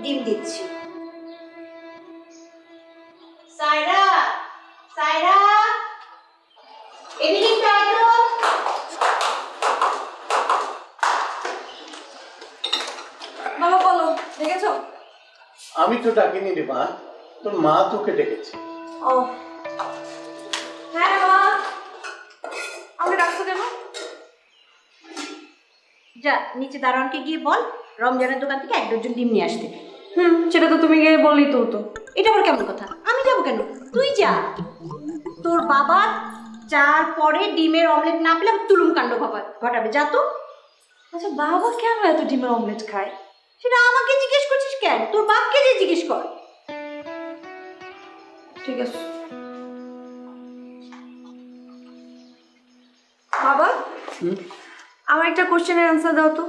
ডিম দিচ্ছি। সায়রা, সায়রা, এদিকে একটু আয় তো। বাবা বলো, দেখেছো? আমি তো ডাকিনি রে মা, তোর মা তোকে ডেকেছে। ও হ্যাঁ মা, আমাকে ডাকছো কেন? যা নিচে দারোয়ানকে গিয়ে বল রমজানের দোকান থেকে 1 ডজন ডিম নিয়ে আসতে। সেটা তো তুমি গিয়ে বললেই তো হতো। এটা আবার কেমন কথা? আমি যাবো কেন? তুই যা। তোর বাবা চার পরে ডিমের অমলেট না পেলে তুলুম কাণ্ড ঘটাবে, যা তো। আচ্ছা বাবা কেন এত ডিমের অমলেট খায়? সেটা আমাকে জিজ্ঞেস করছিস কেন? তোর বাপকে যে জিজ্ঞেস কর। ঠিক আছে বাবা, আমার একটা কোশ্চেনের অ্যান্সার দাও তো।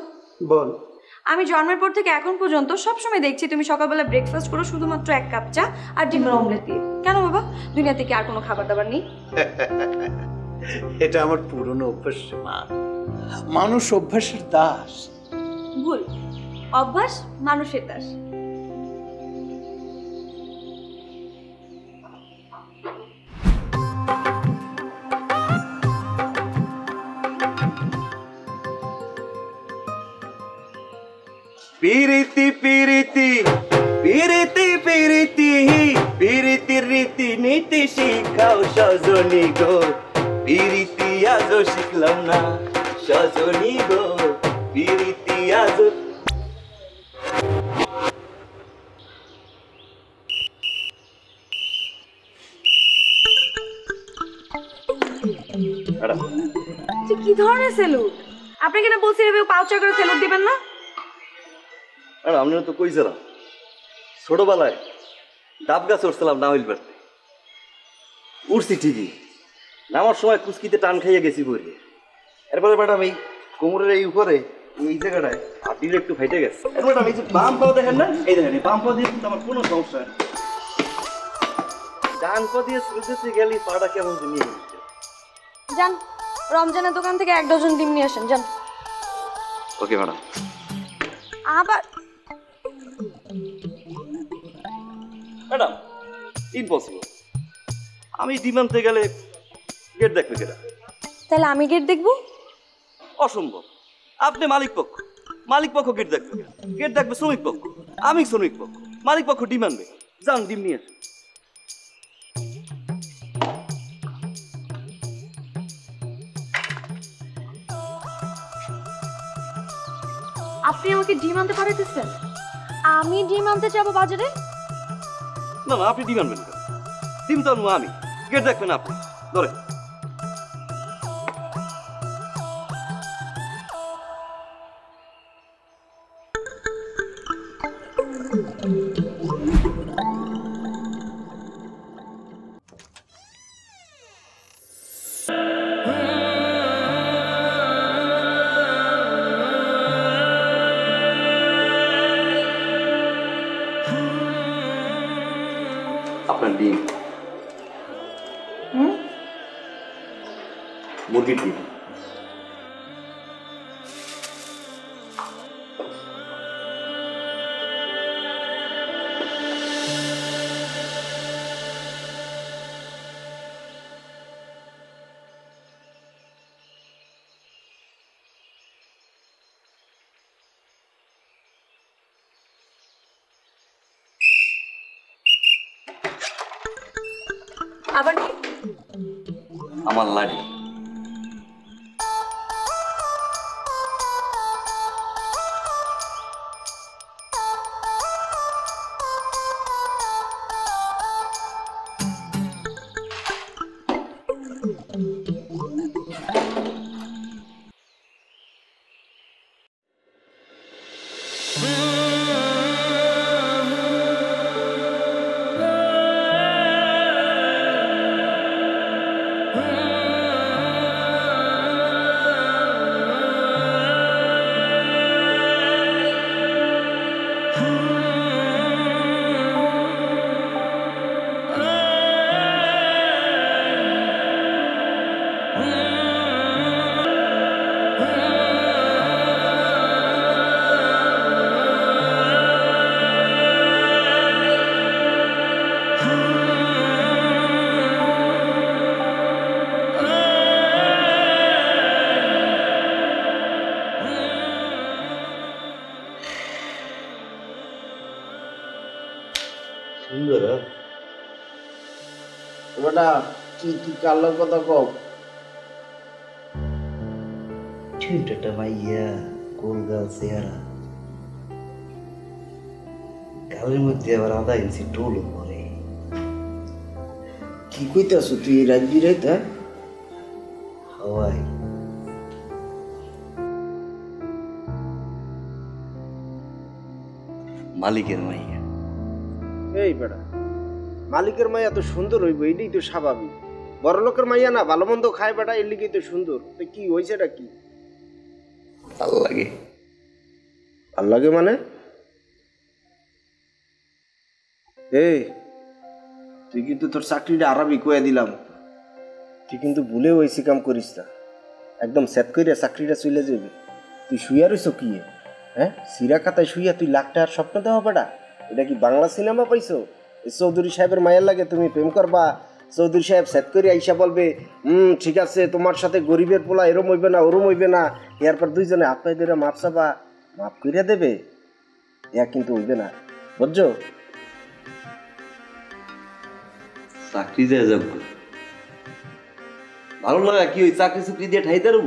বল। আমি জন্মের পর থেকে এখন পর্যন্ত সবসময় দেখছি তুমি সকালবেলা ব্রেকফাস্ট করো শুধুমাত্র 1 কাপ চা আর ডিমের অমলেট দিয়ে। কেন বাবা, দুনিয়াতে কি আর কোনো খাবার দাবার নেই? এটা আমার পুরনো অভ্যাস মা, মানুষ অভ্যাসের দাস। ভুল, অভ্যাস মানুষের দাস। পিরিতি পিরিতি পিরিতি পিরিতি পিরিতির রীতি নীতি শিখাও সজনী গো, পিরিতি আজও শিখলাম না সজনী গো, পিরিতি আজও। কি ধরনের সেলুট? আপনাকে না বলছি এভাবে পাউচা করে সেলুট দিবেন না। আর আমরা তো কইছিলাম ছোটবেলায় ডাব গাছ উঠছিলাম না হইল পারতে, উঠছি ঠিকই, নামার সময় কুচকিতে টান খাইয়ে গেছি বই। এরপরে ম্যাডাম এই কোমরের এই উপরে এই জায়গাটায় হাতির একটু ফাইটে গেছে। ম্যাডাম এই যে বাম পাও দেখেন না, এই দেখেন বাম পাও দিয়ে কিন্তু আমার কোনো সমস্যা নেই, ডান পা দিয়ে সুরতে গেলে পাটা কেমন নিয়ে গেছে। যান রমজানের দোকান থেকে 1 ডজন ডিম নিয়ে আসেন, যান। Okay madam. আবার ম্যাডাম ইম্পসিবল, আমি ডিম আনতে গেলে গেট দেখবে কেটা? তাহলে আমি গেট দেখবো? অসম্ভব, আপনি মালিক পক্ষ, মালিক পক্ষ গেট দেখবে, গেট দেখবে শ্রমিক পক্ষ, আমি শ্রমিক পক্ষ, মালিক পক্ষ ডিম আনবে। যান ডিম নিয়ে আসুন। আপনি আমাকে ডিম আনতে পাঠাইতেছেন? আমি ডিম আনতে যাবো বাজারে? না না, আপনি ডিম আনবেন কেন? ডিম তো আনবো আমি, গেট দেখবেন আপনি। ধরে আপনার ডিম, মুরগির ডিম। আবার আমার লাডি। সুন্দর বেটা কি কি কালার কথা কও ছোটটা মাইয়া গোল গাল চেহারা গালের মধ্যে আবার আধা ইঞ্চি টোল করে কি কইতাছো তুই এই রাত বিরাইতে হাওয়াই মালিকের মাইয়া এই বেটা মালিকের মাইয়া তো সুন্দর হইব এটাই তো স্বাভাবিক বড় লোকের মাইয়া না ভালো মন্দ খায় বেটা এর লিগেই তো সুন্দর তো কি হয়েছে এটা কি ভালো লাগে ভাল লাগে মানে এই তুই কিন্তু তোর চাকরিটা আরামই কয়ে দিলাম তুই কিন্তু ভুলেও ওই কাম করিস না একদম সেট কইরা চাকরিটা চলে যাবে তুই শুইয়া রইছ কি হ্যাঁ সিরা খাতায় শুইয়া তুই লাখ টাকার স্বপ্ন দেওয়া বেটা এটা কি বাংলা সিনেমা পাইছো এই চৌধুরী সাহেবের মায়ের লাগে তুমি প্রেম করবা চৌধুরী সাহেব সেট করে আইসা বলবে ঠিক আছে তোমার সাথে গরিবের পোলা এরম হইবে না ওরম হইবে না এরপর দুইজনে হাত পায়ে ধরে মাপ চাবা মাপ করিয়া দেবে ইয়া কিন্তু হইবে না বুঝছো চাকরি যায় যাক ভালো লাগা কি ওই চাকরি চুকরি দিয়ে ঠাই দাঁড়ু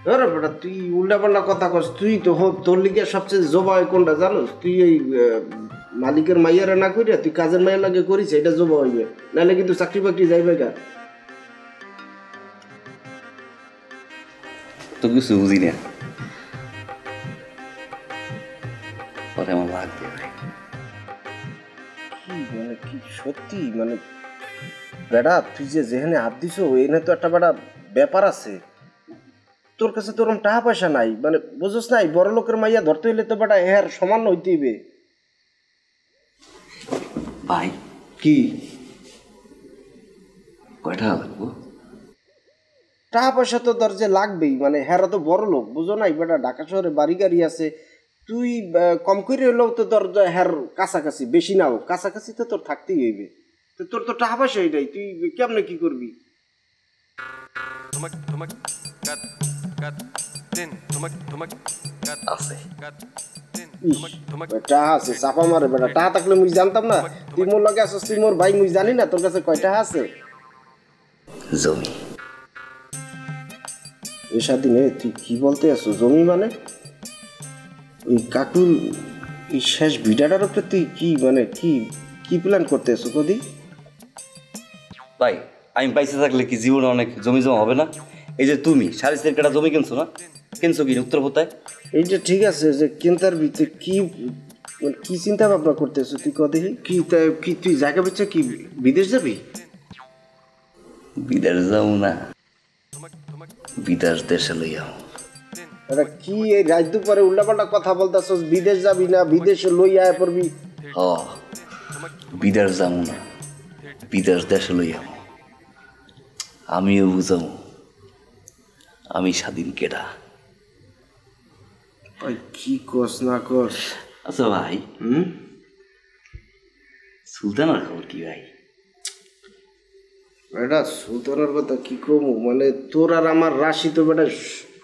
আরে বেটা তুই উল্টা পাল্টা কথা কস তুই তো তোর লিগে সবচেয়ে জবা হয় কোনটা জানোস তুই এই মালিকের মাইয়ারে না করিয়া তুই কাজের মাইয়ার লাগে করিস এটা জবা হইবে নাহলে কিন্তু চাকরি বাকরি যাইবে গা তো কিছু বুঝি না পরে আমার লাগবে ভাই কি মানে কি সত্যি মানে বেটা তুই যে যেখানে হাত দিছ এনে তো একটা বেটা ব্যাপার আছে তোর কাছে তো ওরকম টাকা পয়সা নাই মানে বুঝোস নাই বড় লোকের মাইয়া ধরতে হইলে তো বেটা এর সমান হইতে হইবে ভাই কি কয়টা লাগবো টাকা পয়সা তো তোর যে লাগবেই মানে হেরা তো বড় লোক বুঝো নাই বেটা ঢাকা শহরে বাড়ি গাড়ি আছে তুই কম করে হলেও তো তোর হের কাছাকাছি বেশি নাও কাছাকাছি তো তোর থাকতেই হইবে তো তোর তো টাকা পয়সা এটাই তুই কেমনে কি করবি আছে টাকা আছে চাপা মারে বেটা টাকা থাকলে মুই জানতাম না তুই মোর লগে আসছিস তুই মোর ভাই মুই জানি না তোর কাছে কয় টাকা আছে জমি এই স্বাধীনে তুই কি বলতে আসছো জমি মানে ওই কাকুর এই শেষ ভিডাটার উপরে তুই কি মানে কি কি প্ল্যান করতে আসছো কদি ভাই আমি পাইসে থাকলে কি জীবনে অনেক জমি জমা হবে না এই যে তুমি 4.5 কাঠা জমি কিনছো না কিনছো কি উত্তর কোথায় এইটা ঠিক আছে যে কেন্তার ভিতরে কি মানে কি চিন্তা ভাবনা করতেছো তুই কদি কি কি তুই জায়গা বেচা কি বিদেশ যাবি বিদেশ যাও না বিদেশ দেশে লইয়া এটা কি এই রাত দুপুরে উল্টাপাল্টা কথা বলতেছস বিদেশ যাবি না বিদেশে লই আয় পড়বি হ বিদেশ যাবো না বিদেশ দেশে লইয়া আমিও বুঝাবো আমি স্বাধীন কেডা ওই কি কস না কস আচ্ছা ভাই সুলতানার খবর কি ভাই এটা সুলতানের কথা কি কমু মানে তোর আর আমার রাশি তো বেটা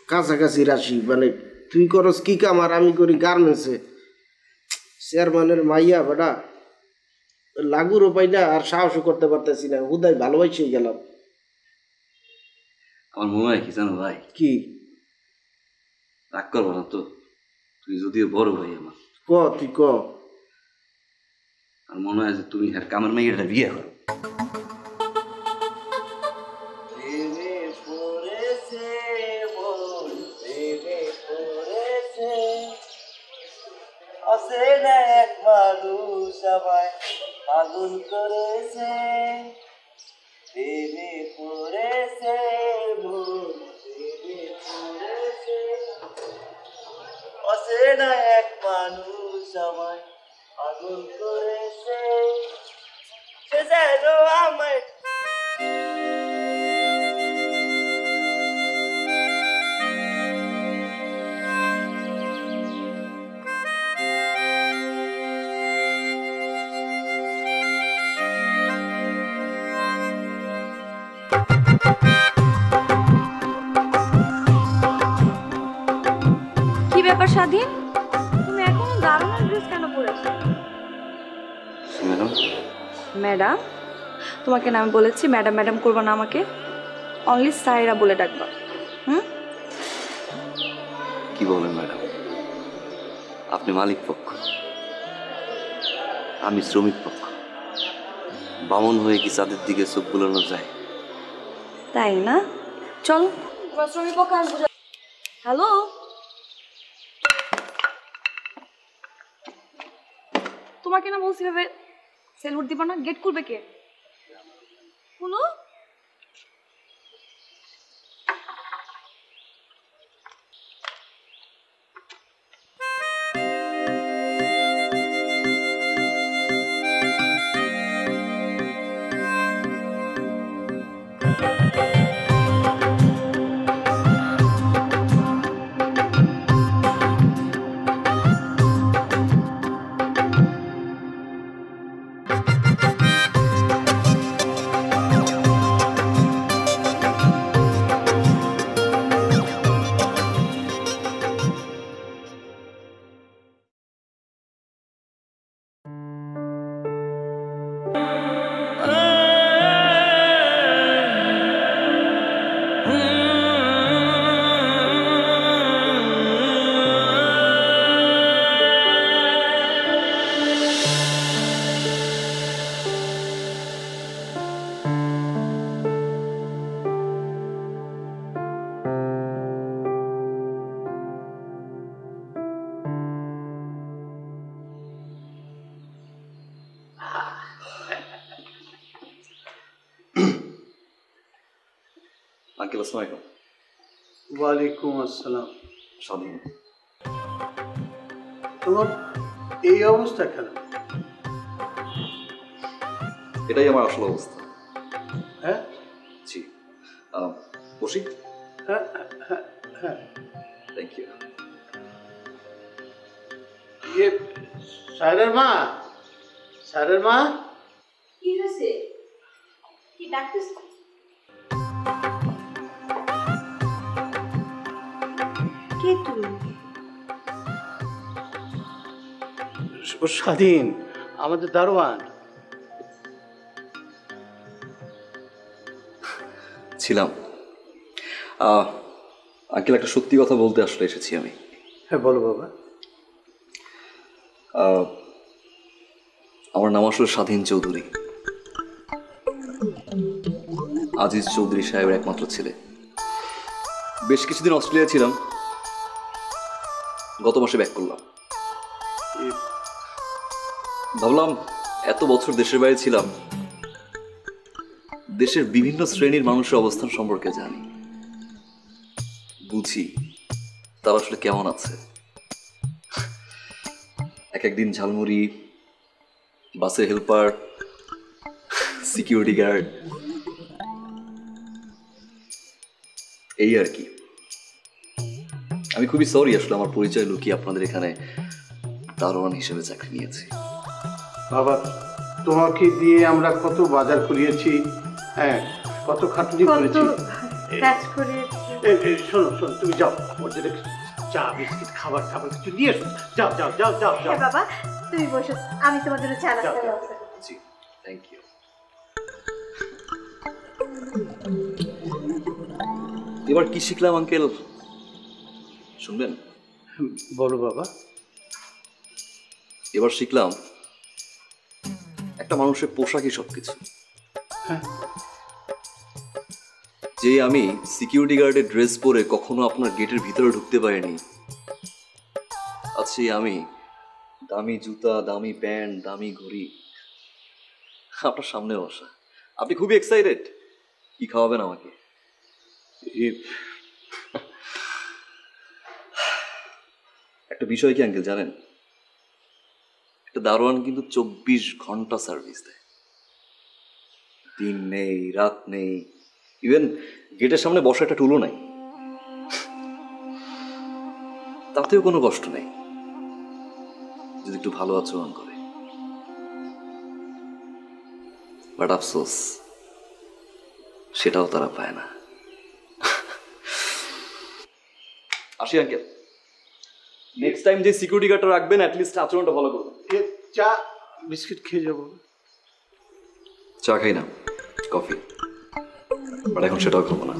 কাছাকাছি রাশি মানে তুই করস কি কাম আর আমি করি গার্মেন্টসে চেয়ারম্যানের মাইয়া বেটা লাগুরও পাই না আর সাহসও করতে পারতেছি না হুদাই ভালোবাসেই গেলাম আমার মনে হয় কি জানো ভাই কি রাগ করবো না তো তুই যদিও বড় ভাই আমার ক তুই ক আর মনে হয় যে তুমি আর কামের মেয়েটা বিয়ে করো এক মানুষ আমায় পাগল করেছে প্রেমে পড়েছে মন প্রেমে পড়েছে অচেনা এক মানুষ আমায় পাগল করেছে সে যেন আমায় কি ব্যাপার স্বাধীন তুমি এখনো দারুণ ড্রেস কেন পরেছো ম্যাডাম, ম্যাডাম? তোমাকে না আমি বলেছি ম্যাডাম ম্যাডাম করবো না, আমাকে অনলি সাইরা বলে ডাকবা। হুম? কি বলেন ম্যাডাম? আপনি মালিক পক্ষ, আমি শ্রমিক পক্ষ। বামন হয়ে কি চাঁদের দিকে চোখ বুলানো যায়? তাই না? চল শ্রমিক পক্ষ আমি বুঝা। হ্যালো, তোমাকে না বলছি ভাবে সেলুট দিবা না, গেট খুলবে কে? খুলো। আঙ্কেল আসসালামু আলাইকুম। ওয়ালাইকুম আসসালাম। স্বাধীন, তোমার এই অবস্থা কেন? এটাই আমার আসল অবস্থা। হ্যাঁ জি, বসি। হ্যাঁ হ্যাঁ হ্যাঁ। Thank you. ইয়ে স্যারের মা, স্যারের মা। কি হয়েছে? কি ডাকতেছ? কে তুমি? ও স্বাধীন, আমাদের দারোয়ান। ছিলাম। আঙ্কেল একটা সত্যি কথা বলতে আসলে এসেছি আমি। হ্যাঁ বলো বাবা। আমার নাম আসলে স্বাধীন চৌধুরী, আজিজ চৌধুরী সাহেবের একমাত্র ছেলে। বেশ কিছুদিন অস্ট্রেলিয়া ছিলাম, গত মাসে ব্যাক করলাম। ভাবলাম এত বছর দেশের বাইরে ছিলাম, দেশের বিভিন্ন শ্রেণীর মানুষের অবস্থান সম্পর্কে জানি, বুঝি তারা আসলে কেমন আছে। এক একদিন ঝালমুড়ি, বাসের হেল্পার, সিকিউরিটি গার্ড, এই আর কি। আমি খুবই সরি আসলে আমার পরিচয় লুকিয়ে আপনাদের এখানে দারোয়ান হিসেবে চাকরি নিয়েছি। বাবা, তোমাকে দিয়ে আমরা কত বাজার করিয়েছি, হ্যাঁ কত খাটুনি করেছি। কাজ করেছি। শোনো শোনো, তুমি যাও, ওর জন্য চা বিস্কিট খাবার খাবার কিছু নিয়ে এসো। যাও যাও যাও যাও যাও। হ্যাঁ বাবা, তুমি বসো, আমি তোমার জন্য চা নাস্তার ব্যবস্থা করছি। জি, থ্যাংক ইউ। এবার কি শিখলাম আঙ্কেল, শুনবেন? বলো বাবা। এবার শিখলাম একটা মানুষের পোশাকই সবকিছু। হ্যাঁ। যে আমি সিকিউরিটি গার্ডের ড্রেস পরে কখনো আপনার গেটের ভিতরে ঢুকতে পারিনি, আজ সেই আমি দামি জুতা, দামি প্যান্ট, দামি ঘড়ি আপনার সামনে বসা। আপনি খুবই এক্সাইটেড, কি খাওয়াবেন আমাকে? একটা বিষয় কি আঙ্কেল জানেন, একটা দারোয়ান কিন্তু 24 ঘন্টা সার্ভিস দেয়, দিন নেই রাত নেই, ইভেন গেটের সামনে বসা একটা টুলও নাই, তাতেও কোনো কষ্ট নেই যদি একটু ভালো আচরণ করে। বাট আফসোস সেটাও তারা পায় না। আসি আঙ্কেল, নেক্সট টাইম যে সিকিউরিটি গার্ডটা রাখবেন অ্যাটলিস্ট আচরণটা ভালো করবেন। চা বিস্কিট খেয়ে যাবো। চা খাই না, কফি, বাট এখন সেটাও খাবো না।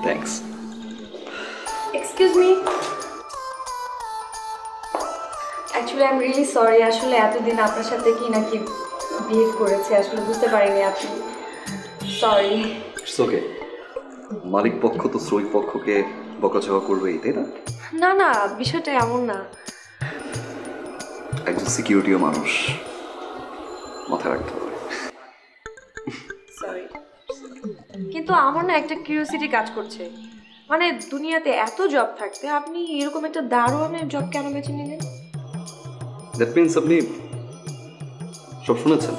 Thanks. Excuse me, actually I am really sorry. আসলে এতদিন আপনার সাথে কি নাকি বিহেভ করেছে, আসলে বুঝতে পারিনি আপনি। সরি। It's okay. মালিক পক্ষ তো শ্রমিক পক্ষকে বকাঝকা করবেই, তাই না? না না, বিষয়টা এমন না। একজন সিকিউরিটিও মানুষ, মাথায় রাখতে হবে। সরি, কিন্তু আমার না একটা কিউরিওসিটি কাজ করছে। মানে দুনিয়াতে এত জব থাকতে আপনি এরকম একটা দারোয়ানের জব কেন বেছে নিলেন? দ্যাট মিনস আপনি সব শুনেছেন?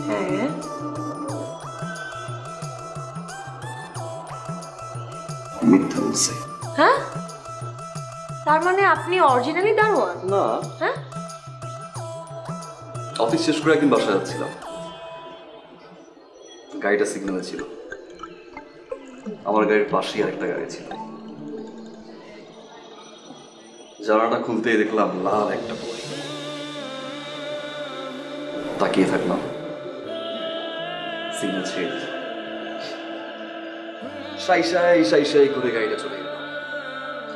হ্যাঁ। মিথ্যা বলছে। হ্যাঁ, তার মানে আপনি অরিজিনালি দারোয়ান? না, হ্যাঁ। অফিস শেষ করে একদিন বাসায় যাচ্ছিলাম, গাড়িটা সিগন্যালে ছিল, আমার গাড়ির পাশেই আরেকটা গাড়ি ছিল। জানালাটা খুলতেই দেখলাম লাল একটা বই। তাকিয়ে থাকলাম, সিগন্যাল ছেড়ে দিল। সাই সাই সাই সাই করে গাড়িটা চলে গেল।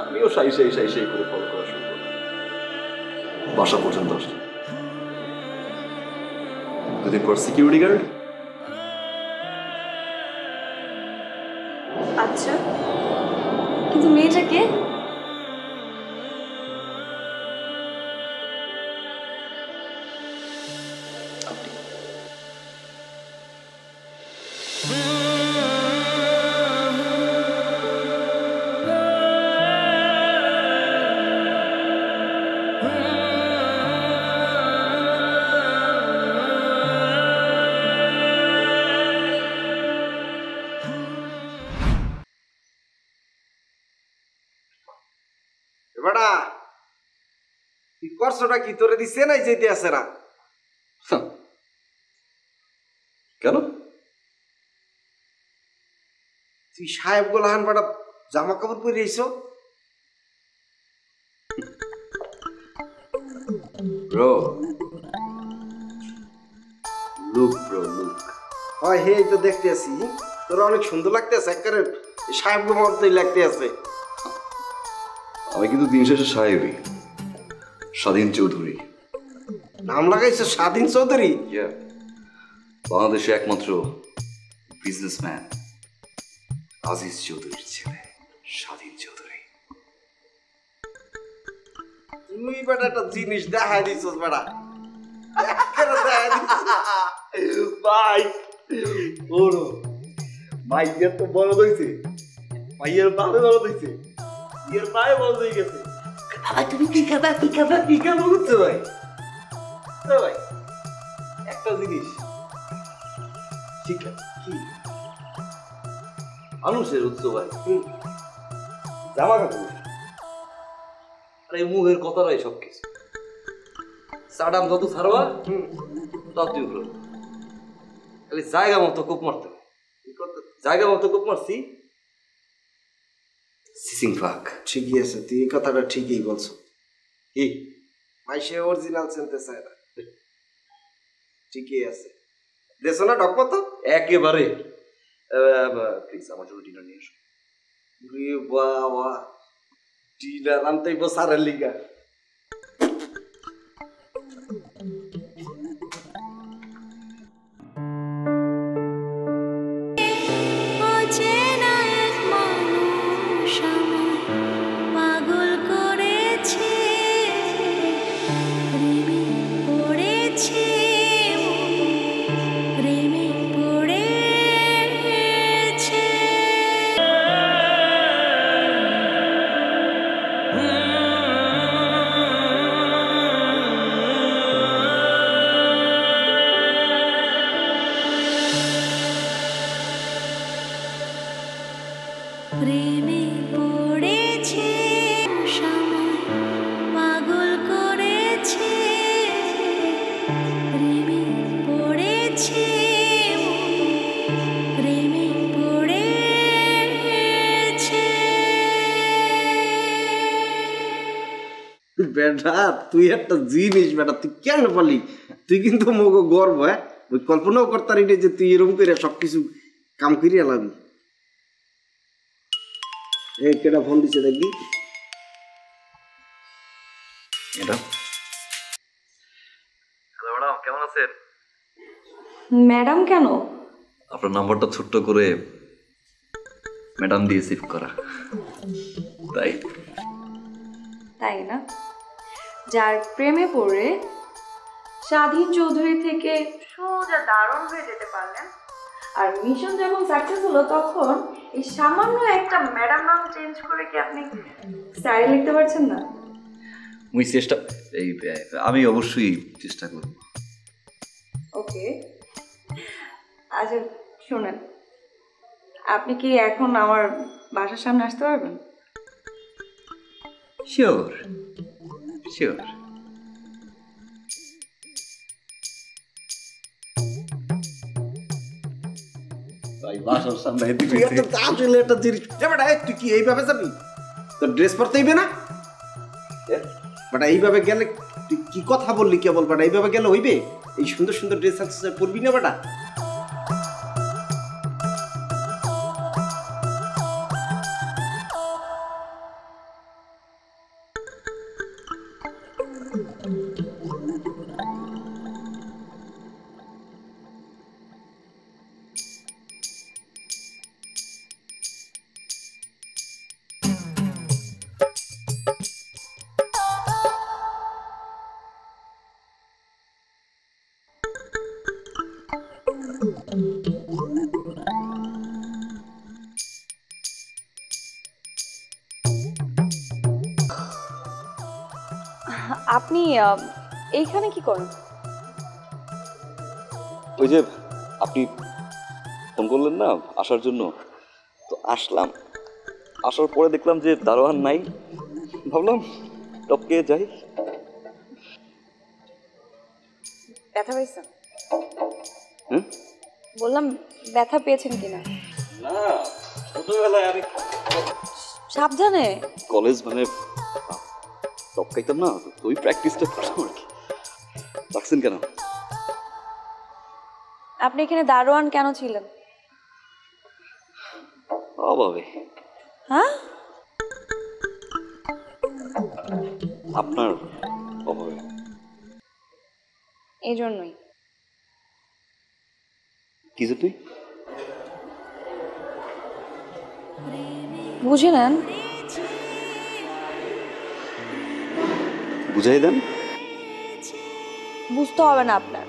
আমিও সাই সাই সাই সাই করে ফলো করা শুরু করলাম। বাসা পর্যন্ত আসলাম। দুদিন পর সিকিউরিটি গার্ড। আচ্ছা, কিন্তু মেয়েটাকে? বেটা কি করছোটা কি তোরে দিছে নাই যেতে আছে না? কেন? তুই সাহেব গোলাহান বেটা জামা কাপড় পরে আইছো? Bro, look bro, look. হয় হে, তো দেখতে আছি তোরা অনেক সুন্দর লাগতে আছে, একেবারে সাহেব গোলাহান লাগতে আছে। আমি কিন্তু দিন শেষে সাহেবই, স্বাধীন চৌধুরী। নাম লাগাইছো স্বাধীন চৌধুরী? বাংলাদেশে একমাত্র বিজনেসম্যান আজিজ চৌধুরীর ছেলে স্বাধীন চৌধুরী। তুই বেটা একটা জিনিস দেখাই দিছস বেটা। ভাই ওরো ভাইয়ের তো বড় হইছে, ভাইয়ের বাপে বড় হইছে, বিয়ের পায়ে বড় হয়ে গেছে। ভাই তুমি কি খাবা কি খাবা কি খাবা বুঝছো ভাই? ভাই একটা জিনিস শিক্ষা কি মানুষের উৎস ভাই, জামা কাপড় আর এই মুখের কথাটাই সব কিছু। সাডাম যত ছাড়বা ততই উঠলো, খালি জায়গা মতো কোপ মারতে হবে। জায়গা মতো কোপ মারছি সিসিং ফাক। ঠিকই আছে, তুই এই কথাটা ঠিকই বলছো। কি মাইসে অরিজিনাল চিনতে চায় না। ঠিকই আছে, দেশো না ডক মতো একেবারে। প্লিজ আমার জন্য ডিনার নিয়ে এসো। বাবা ডিনার আনতেই বসারের লিগা। বেটা তুই একটা জিনিস বেটা তুই কেন পালি তুই কিন্তু মগ গর্ব হ্যাঁ ওই কল্পনাও করতারি যে তুই এরকম করে সবকিছু কাম করিয়া লাবি এই কেটা ফোন দিছে দেখবি এটা হ্যালো ম্যাডাম, কেমন আছেন? ম্যাডাম কেন? আপনার নাম্বারটা ছোট্ট করে ম্যাডাম দিয়ে সেভ করা, তাই। তাই না? যার প্রেমে পড়ে স্বাধীন চৌধুরী থেকে সোজা দারুণ হয়ে যেতে পারলেন, আর মিশন যখন সাকসেস হলো তখন এই সামান্য একটা ম্যাডাম নাম চেঞ্জ করে কি আপনি স্যারে লিখতে পারছেন না? আমি অবশ্যই চেষ্টা করব। ওকে, আচ্ছা শোনেন, আপনি কি এখন আমার বাসার সামনে আসতে পারবেন? Sure sure. ভাই বাসার সামনে তুই একটা আসলে একটা জিনিস বেটা তুই কি এইভাবে যাবি তোর ড্রেস পরতে হইবে না বেটা এইভাবে গেলে তুই কি কথা বললি কেবল বেটা এইভাবে গেলে হইবে এই সুন্দর সুন্দর ড্রেস আছে পরবি না বেটা আপনি এইখানে কি করেন? ওই যে আপনি ফোন করলেন না আসার জন্য, তো আসলাম। আসার পরে দেখলাম যে দারোয়ান নাই, ভাবলাম টপকে যাই। ব্যথা পেয়েছেন? হুম? বললাম ব্যথা পেয়েছেন কিনা? না, ছোটবেলায় আমি সাবধানে। কলেজ মানে টপকাইতাম না, তো ওই প্র্যাকটিসটা করতাম আর কি। রাখছেন কেন? আপনি এখানে দারোয়ান কেন ছিলেন? অভাবে। হ্যাঁ? আপনার অভাবে। এই জন্যই। কি যে তুই বুঝে নেন। বুঝাই দেন। বুঝতে হবে না আপনার।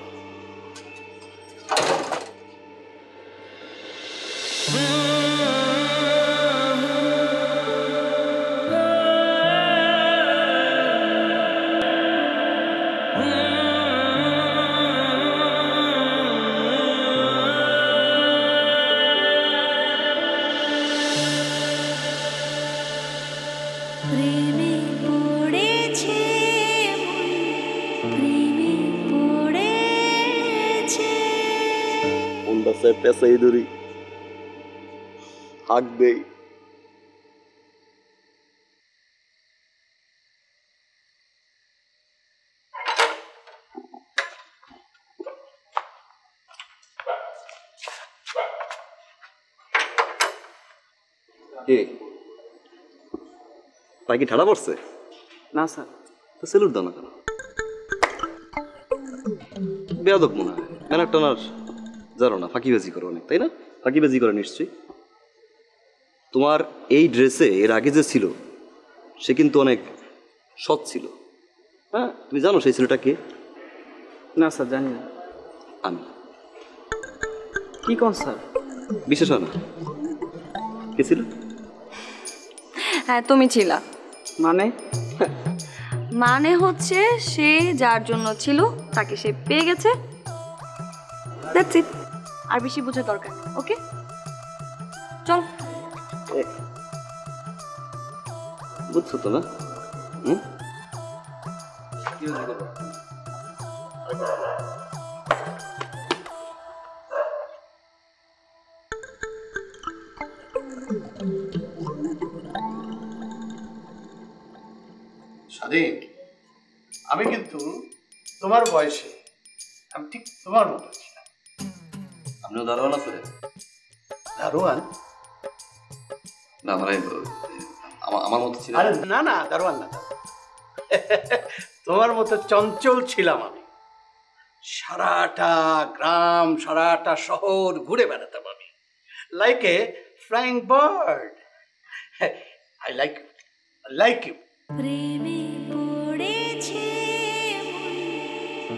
পেঁচাই ধরি, হাঁক দেই। কি ঠাড়া পড়ছে? না স্যার। তো সেলুট দাও না কেন? বেয়াদব মনে হয়, ব্যানার টানার জানো না, ফাঁকিবাজি করো অনেক, তাই না? ফাঁকিবাজি করে নিশ্চয়ই। তোমার এই ড্রেসে এর আগে যে ছিল সে কিন্তু অনেক সৎ ছিল। হ্যাঁ, তুমি জানো সেই ছেলেটা কে? না স্যার জানি না। আমি। কি কোন স্যার? বিশেষ হয় না? কে ছিল? হ্যাঁ, তুমি ছিলা। মানে মানে হচ্ছে সে যার জন্য ছিল তাকে সে পেয়ে গেছে, দ্যাটস ইট। আর বেশি বোঝার দরকার নেই। ওকে, চল। বুঝছো তো না? হুম? স্বাধীন আমি কিন্তু তোমার বয়সে আমি ঠিক তোমার মতো ছিলাম। আপনিও দারোয়ান আছেন? দারোয়ান? না মানে আমার মতো ছিল। আরে না না, দারোয়ান না। তোমার মতো চঞ্চল ছিলাম আমি। সারাটা গ্রাম, সারাটা শহর ঘুরে বেড়াতাম আমি, like a flying bird. I like you. প্রেমে পড়েছে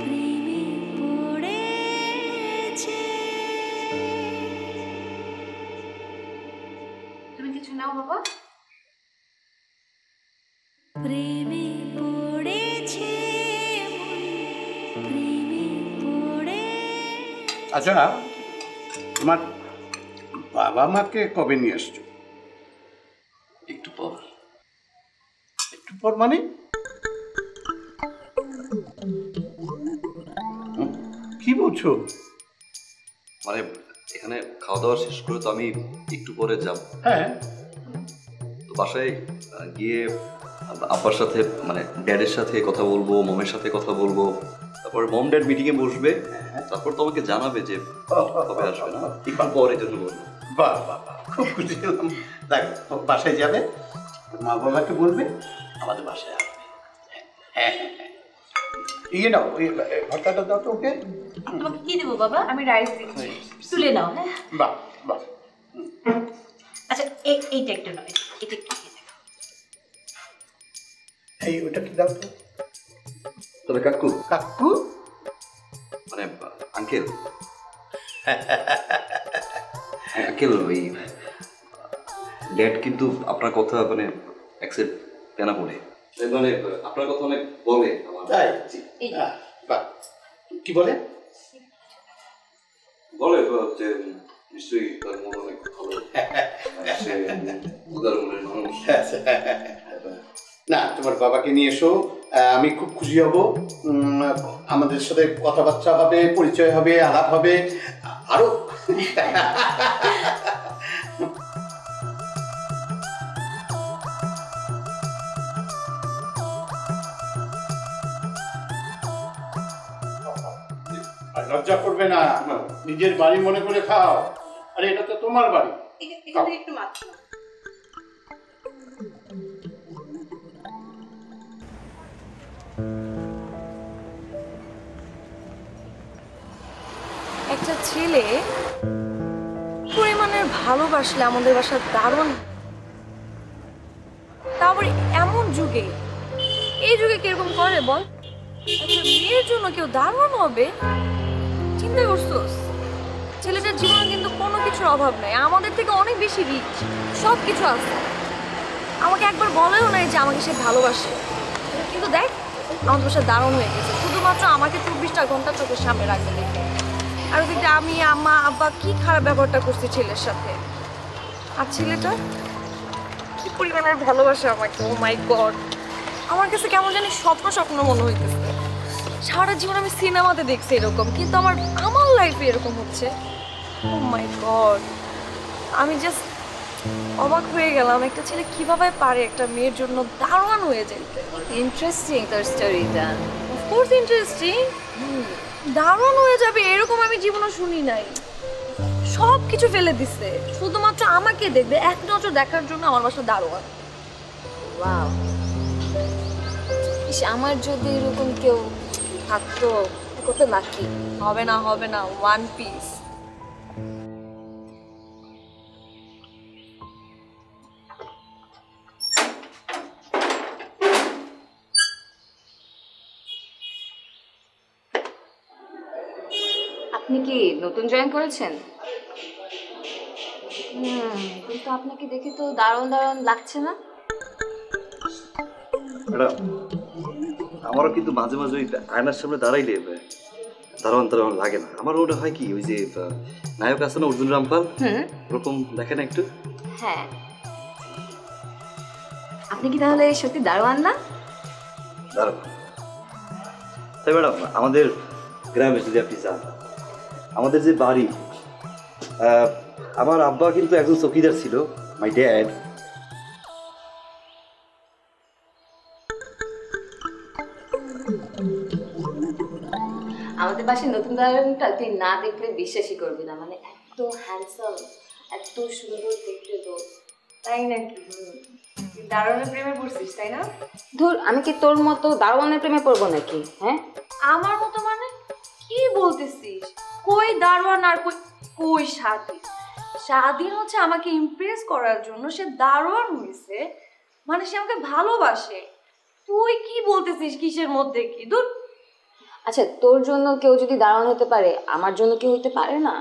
প্রেমে পড়েছে। তুমি কিছু নাও বাবা। প্রেমে পড়েছে প্রেমে পড়ে। আচ্ছা, তোমার বাবা মাকে কবে নিয়ে আসছো? একটু পর। একটু পর মানে? কি বলছো? মানে এখানে খাওয়া দাওয়া শেষ করে তো আমি একটু পরে যাব। হ্যাঁ, তো বাসায় গিয়ে আব্বার সাথে মানে ড্যাডের সাথে কথা বলবো, মমের সাথে কথা বলবো, তারপর মম ড্যাড মিটিংয়ে বসবে, তারপর তোমাকে জানাবে যে কবে আসবে। না একটু পর এই জন্য বলবো। বাহ বাহ বাহ, খুব খুশি হলাম। দেখো, বাসায় যাবে, মা বাবাকে বলবে আমাদের বাসায় আসবে। হ্যাঁ হ্যাঁ হ্যাঁ, ইয়ে নাও, ওই ভর্তাটা দাও তো ওকে। তোমাকে কি দেবো বাবা? আমি রাইস দিচ্ছি। তুলে নাও। হ্যাঁ, বাহ বাহ। আচ্ছা এইটা একটু নয়, এটা একটু খেয়ে দেখো। এই ওটা কি দাও তো। তবে কাকু কাকু? মানে আঙ্কেল, আঙ্কেল ওই ড্যাড কিন্তু আপনার কথা মানে অ্যাকসেপ্ট কেন বলে, মানে আপনার কথা অনেক বলে আমার। তাই? বাহ, কি বলে? বলে যে নিশ্চয়ই তার মন অনেক ভালো, সে উদার মনের মানুষ। না, তোমার বাবাকে নিয়ে এসো, আমি খুব খুশি হব। আমাদের সাথে কথাবার্তা হবে, পরিচয় হবে, আলাপ হবে আরো। আর লজ্জা করবে না, নিজের বাড়ি মনে করে খাও। আরে এটা তো তোমার বাড়ি। এখান থেকে একটু মাছ নাও। একটা ছেলে পরিমাণের ভালোবাসলে আমাদের বাসার দারুণ, তারপরে এমন যুগে, এই যুগে কিরকম করে বল? একটা মেয়ের জন্য কেউ দারুণ হবে, চিন্তা করছোস? ছেলেটার জীবনে কিন্তু কোনো কিছুর অভাব নাই, আমাদের থেকে অনেক বেশি রিচ, সব কিছু আছে। আমাকে একবার বলেও নাই যে আমাকে সে ভালোবাসে, কিন্তু দেখ আমাদের বাসা দারুণ হয়ে গেছে শুধুমাত্র আমাকে 24টা ঘন্টা চোখের সামনে রাখবে দেখে। আর ওদিকে আমি আম্মা আব্বা কি খারাপ ব্যবহারটা করছি ছেলের সাথে, আর ছেলেটা কি পরিমাণের ভালোবাসে আমাকে। ও মাই গড, আমার কাছে কেমন জানি স্বপ্ন স্বপ্ন মনে হইতেছে। সারা জীবন আমি সিনেমাতে দেখছি এরকম, কিন্তু আমার লাইফে এরকম হচ্ছে। ও মাই গড, আমি জাস্ট অবাক হয়ে গেলাম, একটা ছেলে কিভাবে পারে একটা মেয়ের জন্য দারুণ হয়ে যেতে। ইন্টারেস্টিং তোর স্টোরিটা। অফকোর্স ইন্টারেস্টিং, দারুণ হয়ে যাবে এরকম আমি জীবনে শুনি নাই। সব কিছু ফেলে দিছে শুধুমাত্র আমাকে দেখবে, এক নজর দেখার জন্য আমার বাসা দারোয়ান। ওয়াও, ইস আমার যদি এরকম কেউ থাকতো, কত লাকি। হবে না হবে না, ওয়ান পিস। আপনি কি নতুন জয়েন করেছেন? কিন্তু আপনাকে দেখে তো দারুণ দারুণ লাগছে না। ম্যাডাম, আমারও কিন্তু মাঝে মাঝে ওই আয়নার সামনে দাঁড়াইলে দারোয়ান দারোয়ান লাগে না। আমার ওটা হয় কি, ওই যে নায়ক আছে না অর্জুন রামপাল, ওরকম দেখে না একটু। হ্যাঁ, আপনি কি তাহলে সত্যি দারোয়ান না? দারোয়ান। তাই ম্যাডাম, আমাদের গ্রামে যদি আপনি যান, আমাদের যে বাড়ি, আমার আব্বা কিন্তু একজন চৌকিদার ছিল, মাই ড্যাড। আমাদের বাসায় নতুন দারোয়ানটা তুই না দেখলে বিশ্বাসই করবি না, মানে এত হ্যান্ডসাম, এত সুন্দর দেখতে তো। তাই নাকি? তুই দারোয়ানের প্রেমে পড়ছিস তাই না? ধুর, আমি কি তোর মতো দারোয়ানের প্রেমে পড়বো নাকি? হ্যাঁ, আমার মতো মানে কি বলতেছিস? কই দারোয়ান আর কই কই স্বাধীন? স্বাধীন হচ্ছে আমাকে ইমপ্রেস করার জন্য সে দারোয়ান হয়েছে, মানে সে আমাকে ভালোবাসে। তুই কি বলতেছিস? কিসের মধ্যে কি? দূর। আচ্ছা তোর জন্য কেউ যদি দারোয়ান হতে পারে, আমার জন্য কেউ হতে পারে না?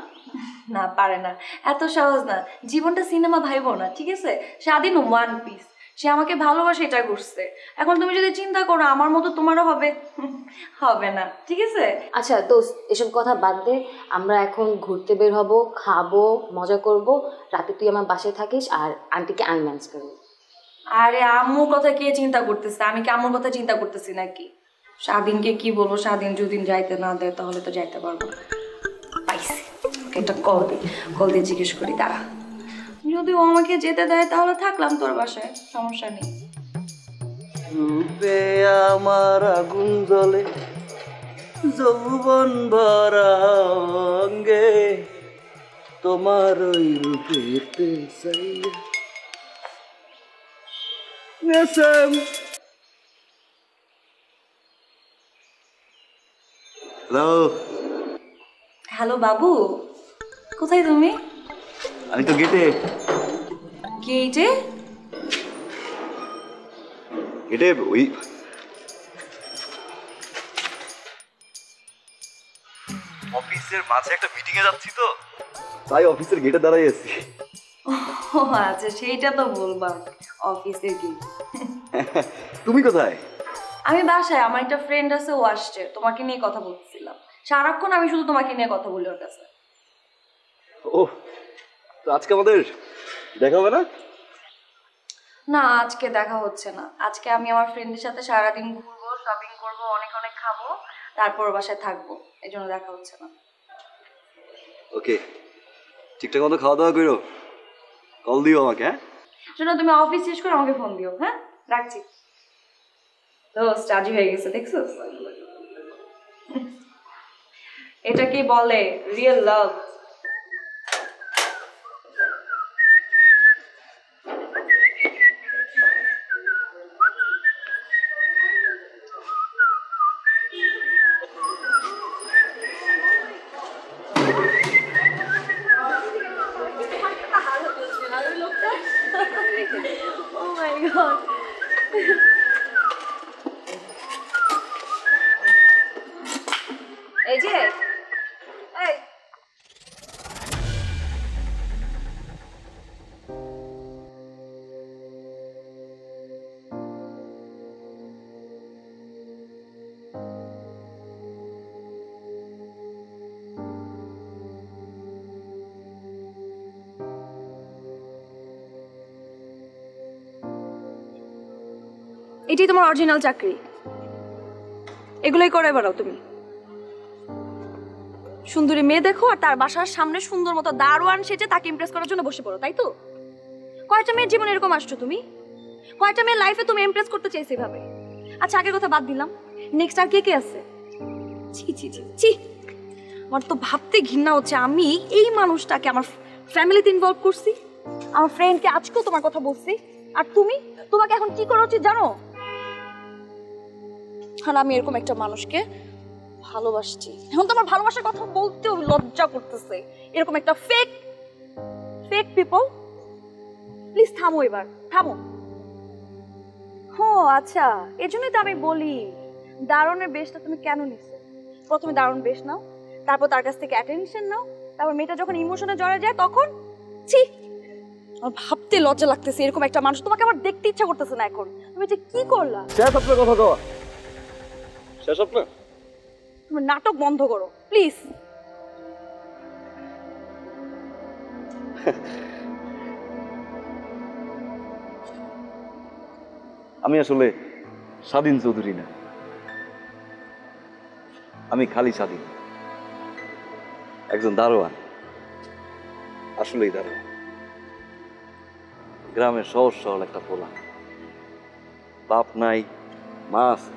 না, পারে না, এত সহজ না। জীবনটা সিনেমা ভাইবো না, ঠিক আছে? স্বাধীন ওয়ান পিস, সে আমাকে ভালোবাসে, এটা করছে। এখন তুমি যদি চিন্তা করো আমার মতো তোমারও হবে, হবে না, ঠিক আছে? আচ্ছা দোস্ত, এসব কথা বাদ দে। আমরা এখন ঘুরতে বের হব, খাবো, মজা করব। রাতে তুই আমার বাসায় থাকিস আর আন্টিকে আনম্যানেজ করবি। আরে আম্মুর কথা কে চিন্তা করতেছে? আমি কি আম্মুর কথা চিন্তা করতেছি নাকি? স্বাধীনকে কি বলবো? স্বাধীন যদি যাইতে না দেয় তাহলে তো যাইতে পারবো না। পাইছি, ওকে একটা কল দিয়ে জিজ্ঞেস করি, দাঁড়া। যদি ও আমাকে যেতে দেয় তাহলে থাকলাম তোর বাসায়, সমস্যা নেই। রূপে আমার আগুন জ্বলে, যৌবন ভরা অঙ্গে, তোমার ওই রূপেতে চাইয়া গেছাম। হ্যালো, হ্যালো বাবু, কোথায় তুমি? আমি তো গেটে। গেটে? গেটে ওই অফিসের মাঝে একটা মিটিং এ যাচ্ছি তো, তাই অফিসের গেটে দাঁড়াই আছি। ও আচ্ছা, সেইটা তো বলবা, অফিসের গেট। তুমি কোথায়? আমি বাসায়, আমার একটা ফ্রেন্ড আছে, ও আসছে, তোমাকে নিয়ে কথা বলছিলাম। সারাক্ষণ আমি শুধু তোমাকে নিয়ে কথা বলি ওর কাছে। ও, তো আজকে আমাদের দেখা হবে না? না, আজকে দেখা হচ্ছে না। আজকে আমি আমার ফ্রেন্ডের সাথে সারাদিন ঘুরবো, শপিং করবো, অনেক অনেক খাবো, তারপর ওর বাসায় থাকবো, এই জন্য দেখা হচ্ছে না। ওকে, ঠিকঠাক মতো খাওয়া দাওয়া করো, কল দিও আমাকে। হ্যাঁ, শোনো, তুমি অফিস শেষ করে আমাকে ফোন দিও। হ্যাঁ, রাখছি। দোস্ত রাজি হয়ে গেছে, দেখছো? এটা কি বলে real love? Oh my god. এই যে, এই এটাই তোমার অরিজিনাল চাকরি? এগুলোই করে বেড়াও তুমি? সুন্দরী মেয়ে দেখো আর তার বাসার সামনে সুন্দর মতো দারোয়ান সেজে তাকে ইমপ্রেস করার জন্য বসে পড়ো, তাই তো? কয়টা মেয়ের জীবনে এরকম আসছো তুমি? কয়টা মেয়ের লাইফে তুমি ইমপ্রেস করতে চাইছো এভাবে? আচ্ছা, আগের কথা বাদ দিলাম, নেক্সট আর কে কে আছে? ছি ছি ছি ছি, আমার তো ভাবতে ঘৃণা হচ্ছে আমি এই মানুষটাকে আমার ফ্যামিলিতে ইনভলভ করছি, আমার ফ্রেন্ডকে আজকেও তোমার কথা বলছি, আর তুমি, তোমাকে এখন কি করা উচিত জানো? আর আমি এরকম একটা মানুষকে ভালোবাসছি, এখন তো আমার ভালোবাসার কথা বলতেও লজ্জা করতেছে। এরকম একটা ফেক পিপল, প্লিজ থামো, এবার থামো। ও আচ্ছা, এজন্যই তো আমি বলি দারুণের বেশটা তুমি কেন নিছো। প্রথমে দারুণ বেশ নাও, তারপর তার কাছ থেকে অ্যাটেনশন নাও, তারপর মেয়েটা যখন ইমোশনে জড়ে যায় তখন ছি, আমার ভাবতে লজ্জা লাগতেছে। এরকম একটা মানুষ তোমাকে আমার দেখতে ইচ্ছা করতেছে না এখন। তুমি যে কি করলা? শেষ আপনার কথা কওয়া শেষ আপনার। তুমি নাটক বন্ধ করো প্লিজ। আমি আসলে স্বাধীন চৌধুরী না, আমি খালি স্বাধীন, একজন দারোয়ান, আসলেই দারোয়ান, গ্রামের সহজ সরল একটা পোলা, বাপ নাই মা আছে,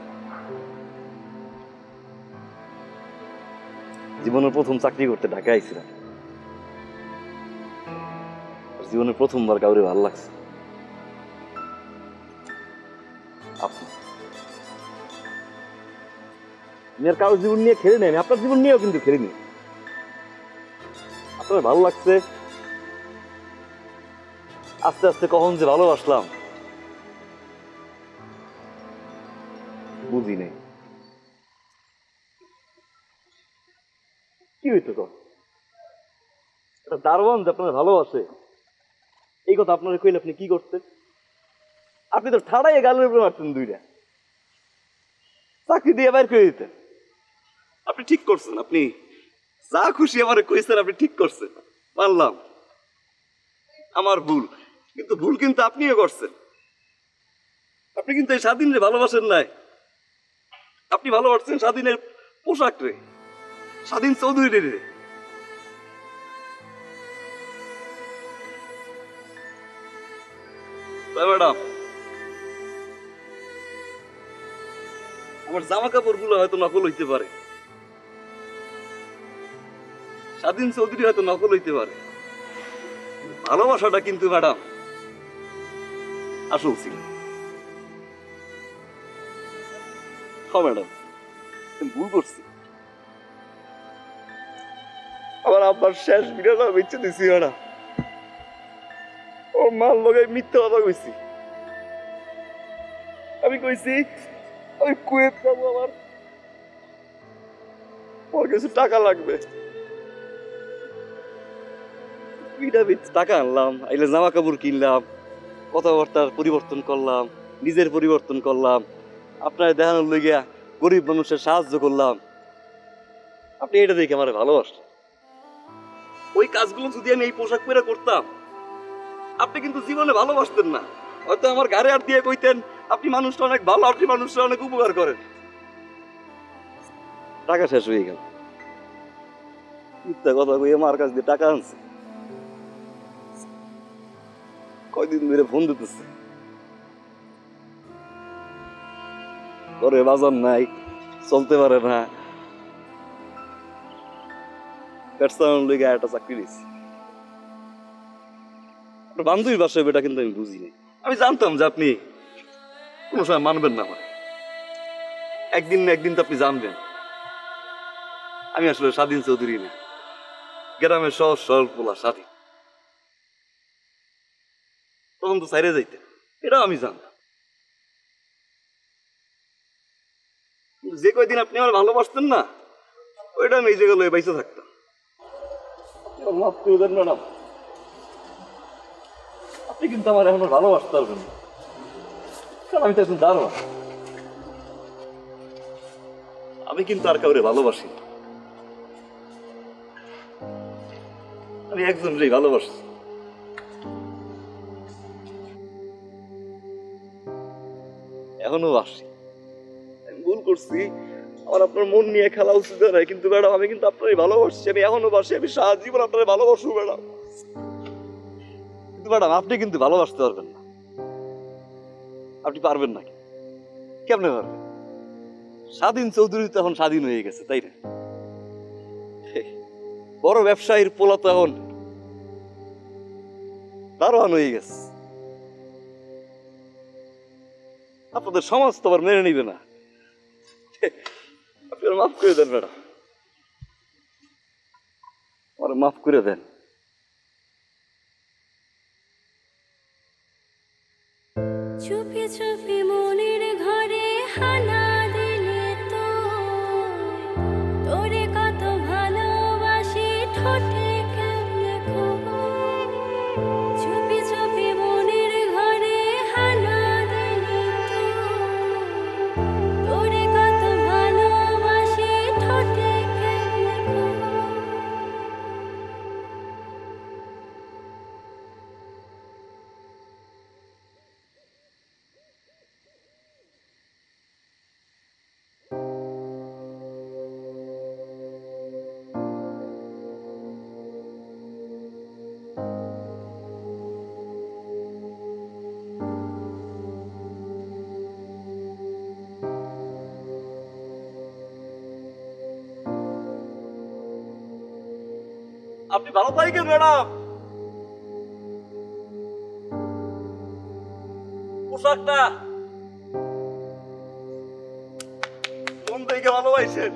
জীবনের প্রথম চাকরি করতে ঢাকা আইছিলাম। জীবনের প্রথমবার কাউরে ভালো লাগছে আপনি। আমি আর কারোর জীবন নিয়ে খেলে নেই, আমি আপনার জীবন নিয়েও কিন্তু খেলিনি। আপনার ভালো লাগছে, আস্তে আস্তে কখন যে ভালোবাসলাম বুঝি নেই। কি হইতো তখন? একটা দারোয়ান যে আপনার ভালোবাসে এই কথা আপনারা কইলে আপনি কি করতেন? আপনি তো ঠাড়াই গালের উপরে মারতেন দুইটা, চাকরি দিয়ে বাইর করে দিতেন। আপনি ঠিক করছেন, আপনি যা খুশি আমারে কইছেন আপনি ঠিক করছেন, মানলাম আমার ভুল, কিন্তু ভুল কিন্তু আপনিও করছেন। আপনি কিন্তু এই স্বাধীনরে ভালোবাসেন নাই, আপনি ভালোবাসছেন স্বাধীনের পোশাক রে, স্বাধীন চৌধুরী রে। ম্যাডাম, আমার জামা কাপড় গুলো হয়তো নকল হইতে পারে, স্বাধীন চৌধুরী হয়তো নকল হইতে পারে, ভালোবাসাটা কিন্তু ম্যাডাম আসল ছিল। হ্যাঁ ম্যাডাম, ভুল করছি। আমার আব্বার শেষ বিড়াটা বেঁচে দিছি ম্যাডাম, ও মাল লগে মিথ্যা কথা কইছি। আমি কইছি আমি কুয়েত যাবো, আমার কিছু টাকা লাগবে, টাকা আনলাম, আইলে জামা কাপড় কিনলাম, কথাবার্তার পরিবর্তন করলাম, নিজের পরিবর্তন করলাম, আপনার দেখানোর লইগিয়া গরিব মানুষের সাহায্য করলাম। আপনি এটা দেখে আমার ভালোবাসেন। ওই কাজগুলো যদি আমি এই পোশাক পরে করতাম আপনি কিন্তু জীবনে ভালোবাসতেন না, হয়তো আমার গাড়ি আর দিয়ে কইতেন আপনি মানুষটা অনেক ভালো, আপনি মানুষটা অনেক উপকার করেন। টাকা শেষ হয়ে গেল, মিথ্যা কথা কই আমার কাছ দিয়ে টাকা আনছে। কয়দিন ধরে ফোন দিতেছে, ঘরে বাজার নাই, চলতে পারে না, একটা চাকরি দিয়েছি। বান্ধবীর বাসায় বেটা কিন্তু আমি বুঝিনি, আমি জানতাম যে আপনি কোনো সময় মানবেন না আমার, একদিন না একদিন তো আপনি জানবেন আমি আসলে স্বাধীন চৌধুরী না, গ্রামের সহজ সরল পোলা স্বাধীন। তখন তো সাইরে যাইতে, এটাও আমি জানতাম। যে কয়দিন আপনি আমার ভালোবাসতেন না, ওইটা আমি এই জায়গায় লয়ে বাইসে থাকতাম। মাফ করে দেন ম্যাডাম, আপনি কিন্তু আমার এখন ভালোবাসতে পারবেন না, কারণ আমি তো এখন দারোয়ান। আমি কিন্তু আর কাউরে ভালোবাসি, আমি একজনকেই ভালোবাসি। এখনো বাসি, আমি ভুল করছি, আমার আপনার মন নিয়ে খেলা উচিত নয়, কিন্তু ম্যাডাম আমি কিন্তু আপনারই ভালোবাসছি, আমি এখনো বাসি, আমি সারা জীবন আপনার ভালোবাসবো ম্যাডাম। কিন্তু ম্যাডাম আপনি কিন্তু ভালোবাসতে পারবেন না, আপনি পারবেন না। কেমনে পারবেন? স্বাধীন চৌধুরী তো এখন স্বাধীন হয়ে গেছে, তাই না? বড় ব্যবসায়ীর পোলা তো এখন দারোয়ান হয়ে গেছে, আপনাদের সমাজ তো আবার মেনে নিবে না। আপনারা মাফ করে দেন ম্যাডাম, আমার মাফ করে দেন। চুপি চুপি মনের ঘরে হানা দিলে তো তোরে কত ভালোবাসি ঠোঁটে কেমনে খোয়। চুপি চুপি মনের ঘরে হানা দিলে তো তোরে কত ভালোবাসি ঠোঁটে কেমনে খোয়। আপনি ভালো থাকেন ম্যাডাম। পোশাকটা মন থেকে ভালোবাসেন।